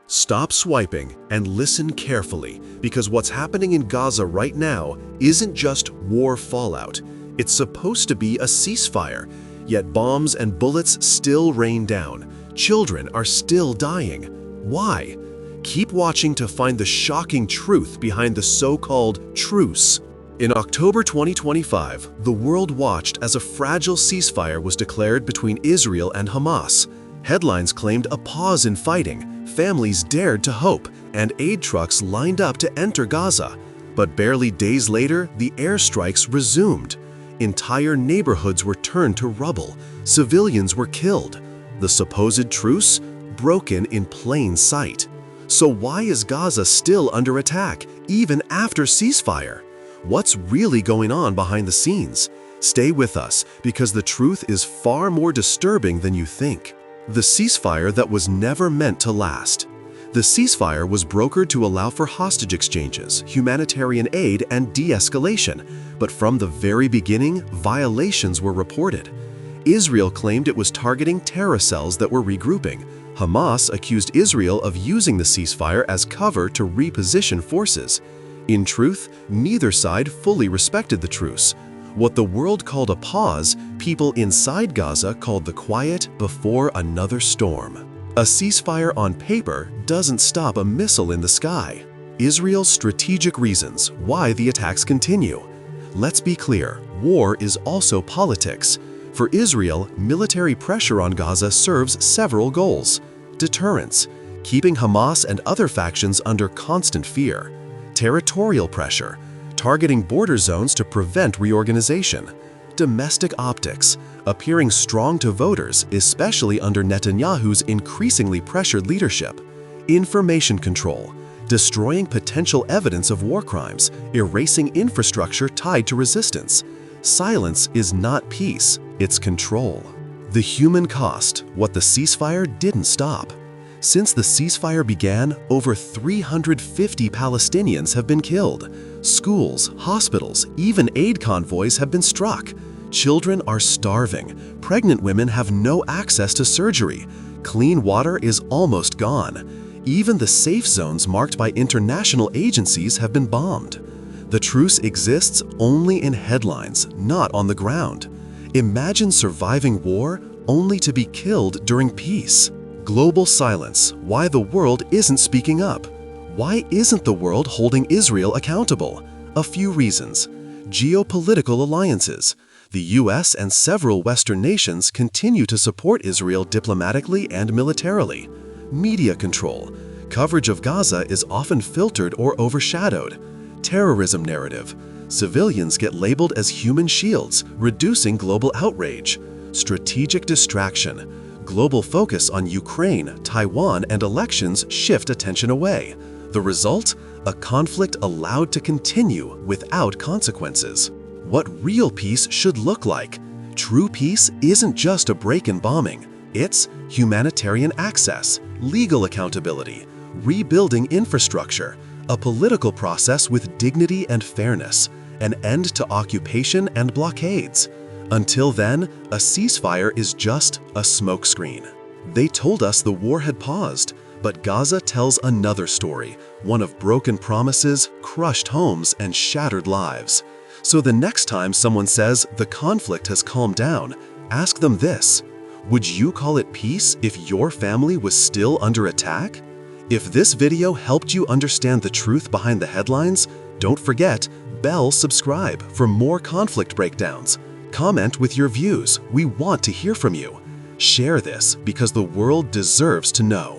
Stop swiping and listen carefully, because what's happening in Gaza right now isn't just war fallout. It's supposed to be a ceasefire, yet bombs and bullets still rain down. Children are still dying. Why? Keep watching to find the shocking truth behind the so-called truce. In October 2025, the world watched as a fragile ceasefire was declared between Israel and Hamas. Headlines claimed a pause in fighting, families dared to hope, and aid trucks lined up to enter Gaza. But barely days later, the airstrikes resumed. Entire neighborhoods were turned to rubble. Civilians were killed. The supposed truce broken in plain sight. So why is Gaza still under attack, even after ceasefire? What's really going on behind the scenes? Stay with us, because the truth is far more disturbing than you think. The ceasefire that was never meant to last. The ceasefire was brokered to allow for hostage exchanges, humanitarian aid, and de-escalation, but from the very beginning, violations were reported. Israel claimed it was targeting terror cells that were regrouping. Hamas accused Israel of using the ceasefire as cover to reposition forces. In truth, neither side fully respected the truce. What the world called a pause, people inside Gaza called the quiet before another storm. A ceasefire on paper doesn't stop a missile in the sky. Israel's strategic reasons why the attacks continue. Let's be clear, war is also politics. For Israel, military pressure on Gaza serves several goals. Deterrence, keeping Hamas and other factions under constant fear. Territorial pressure, targeting border zones to prevent reorganization. Domestic optics, appearing strong to voters, especially under Netanyahu's increasingly pressured leadership. Information control, destroying potential evidence of war crimes, erasing infrastructure tied to resistance. Silence is not peace, it's control. The human cost, what the ceasefire didn't stop. Since the ceasefire began, over 350 Palestinians have been killed. Schools, hospitals, even aid convoys have been struck. Children are starving. Pregnant women have no access to surgery. Clean water is almost gone. Even the safe zones marked by international agencies have been bombed. The truce exists only in headlines, not on the ground. Imagine surviving war only to be killed during peace. Global silence, why the world isn't speaking up. Why isn't the world holding Israel accountable? A few reasons. Geopolitical alliances. The US and several Western nations continue to support Israel diplomatically and militarily. Media control. Coverage of Gaza is often filtered or overshadowed. Terrorism narrative. Civilians get labeled as human shields, reducing global outrage. Strategic distraction. Global focus on Ukraine, Taiwan, and elections shift attention away. The result? A conflict allowed to continue without consequences. What real peace should look like. True peace isn't just a break in bombing. It's humanitarian access, legal accountability, rebuilding infrastructure, a political process with dignity and fairness, an end to occupation and blockades. Until then, a ceasefire is just a smokescreen. They told us the war had paused, but Gaza tells another story, one of broken promises, crushed homes, and shattered lives. So the next time someone says the conflict has calmed down, ask them this: would you call it peace if your family was still under attack? If this video helped you understand the truth behind the headlines, don't forget, subscribe for more conflict breakdowns. Comment with your views. We want to hear from you. Share this because the world deserves to know.